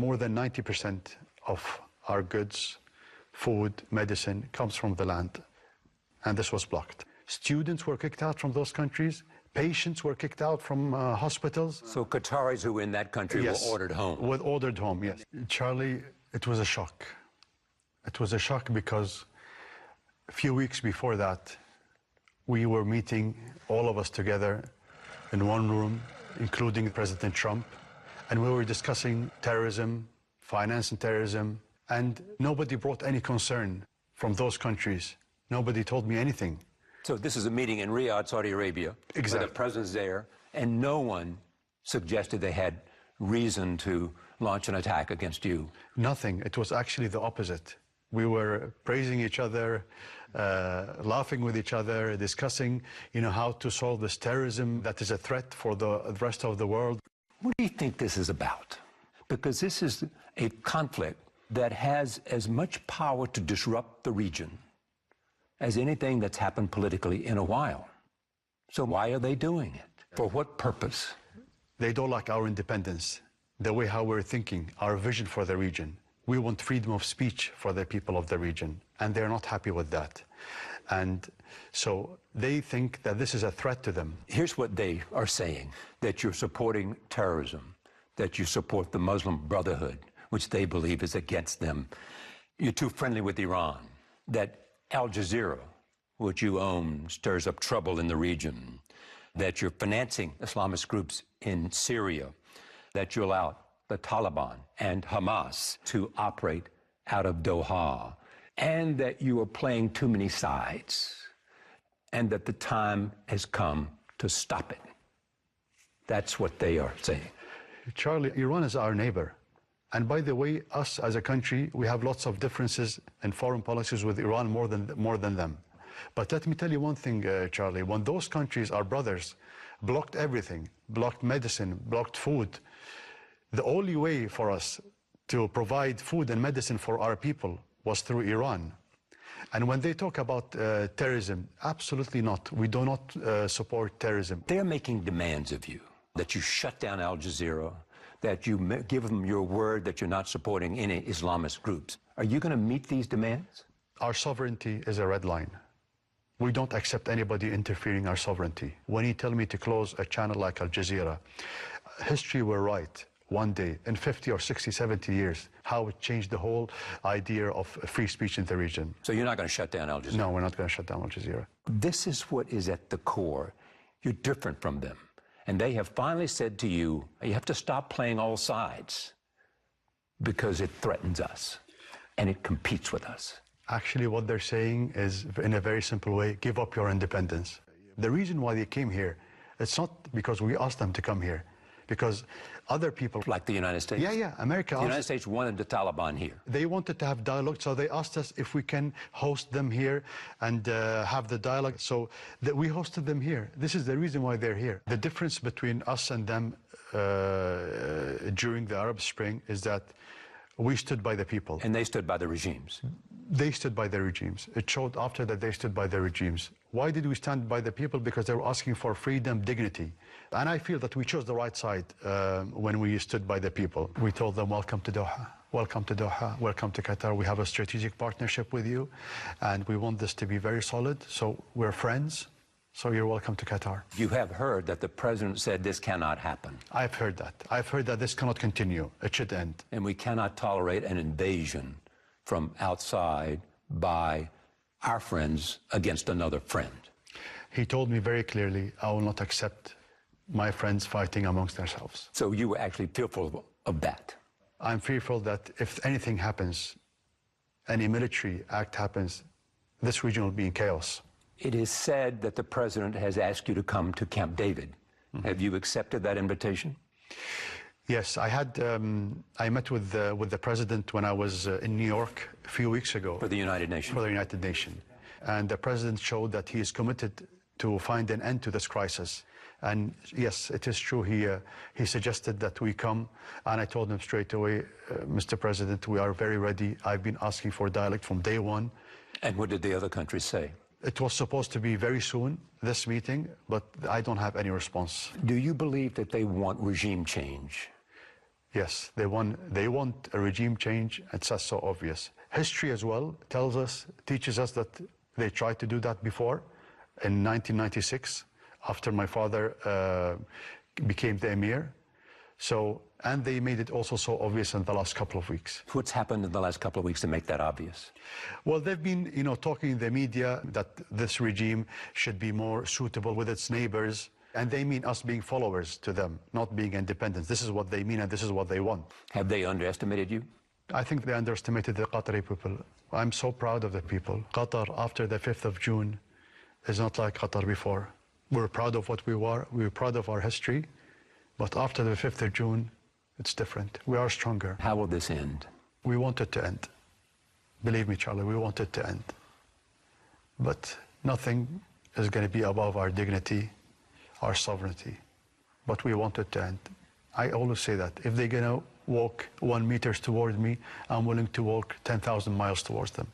More than 90% of our goods, food, medicine, comes from the land. And this was blocked. Students were kicked out from those countries. Patients were kicked out from hospitals. So Qataris who were in that country were ordered home? Were ordered home, yes. Charlie, it was a shock. It was a shock because a few weeks before that, we were meeting, all of us together, in one room, including President Trump, and we were discussing terrorism, financing terrorism, and nobody brought any concern from those countries. Nobody told me anything. So this is a meeting in Riyadh, Saudi Arabia. Exactly. Where the president's there, and no one suggested they had reason to launch an attack against you. Nothing. It was actually the opposite. We were praising each other, laughing with each other, discussing, how to solve this terrorism that is a threat for the rest of the world. What do you think this is about? Because this is a conflict that has as much power to disrupt the region as anything that's happened politically in a while. So why are they doing it? For what purpose? They don't like our independence, the way how we're thinking, our vision for the region. We want freedom of speech for the people of the region, and they're not happy with that. And so they think that this is a threat to them. Here's what they are saying, that you're supporting terrorism, that you support the Muslim Brotherhood, which they believe is against them. You're too friendly with Iran, that Al Jazeera, which you own, stirs up trouble in the region, that you're financing Islamist groups in Syria, that you allow the Taliban and Hamas to operate out of Doha, and that you are playing too many sides, and that the time has come to stop it. That's what they are saying. Charlie, Iran is our neighbor. And by the way, us as a country, we have lots of differences in foreign policies with Iran more than them. But let me tell you one thing, Charlie, when those countries, our brothers, blocked everything, blocked medicine, blocked food, the only way for us to provide food and medicine for our people was through Iran. And when they talk about terrorism, absolutely not. We do not support terrorism. They're making demands of you, that you shut down Al Jazeera, that you give them your word that you're not supporting any Islamist groups. Are you going to meet these demands? Our sovereignty is a red line. We don't accept anybody interfering our sovereignty. When you tell me to close a channel like Al Jazeera, history will write one day, in 50 or 60, 70 years, how it changed the whole idea of free speech in the region. So you're not going to shut down Al Jazeera? No, we're not going to shut down Al Jazeera. This is what is at the core. You're different from them. And they have finally said to you, you have to stop playing all sides because it threatens us and it competes with us. Actually, what they're saying is, in a very simple way, give up your independence. The reason why they came here, it's not because we asked them to come here, because other people... Like the United States? Yeah, America... The United States wanted the Taliban here. They wanted to have dialogue, so they asked us if we can host them here and have the dialogue. So we hosted them here. This is the reason why they're here. The difference between us and them during the Arab Spring is that we stood by the people. And they stood by the regimes. They stood by the regimes. It showed after that they stood by the regimes. Why did we stand by the people? Because they were asking for freedom, dignity. And I feel that we chose the right side when we stood by the people. We told them, welcome to Doha. Welcome to Doha. Welcome to Qatar. We have a strategic partnership with you, and we want this to be very solid. So we're friends. So you're welcome to Qatar. You have heard that the president said this cannot happen. I've heard that. I've heard that this cannot continue. It should end. And we cannot tolerate an invasion from outside by our friends against another friend. He told me very clearly, I will not accept my friends fighting amongst themselves. So you were actually fearful of that? I'm fearful that if anything happens, any military act happens, this region will be in chaos. It is said that the president has asked you to come to Camp David. Mm-hmm. Have you accepted that invitation? Yes, I met with the president when I was in New York a few weeks ago. For the United Nations? For the United Nations. And the president showed that he is committed to find an end to this crisis. And yes, it is true, he suggested that we come, and I told him straight away, Mr. President, we are very ready. I've been asking for dialogue from day one. And what did the other countries say? It was supposed to be very soon, this meeting, but I don't have any response. Do you believe that they want regime change? Yes, they want a regime change. It's just so obvious. History as well teaches us that they tried to do that before in 1996, after my father became the emir. So, and they made it also so obvious in the last couple of weeks. What's happened in the last couple of weeks to make that obvious? Well, they've been, talking in the media that this regime should be more suitable with its neighbors. And they mean us being followers to them, not being independent. This is what they mean, and this is what they want. Have they underestimated you? I think they underestimated the Qatari people. I'm so proud of the people. Qatar, after the 5th of June, is not like Qatar before. We're proud of what we were. We're proud of our history. But after the 5th of June, it's different. We are stronger. How will this end? We want it to end. Believe me, Charlie, we want it to end. But nothing is going to be above our dignity, our sovereignty. But we want it to end. I always say that. If they're going to walk 1 meter toward me, I'm willing to walk 10,000 miles towards them.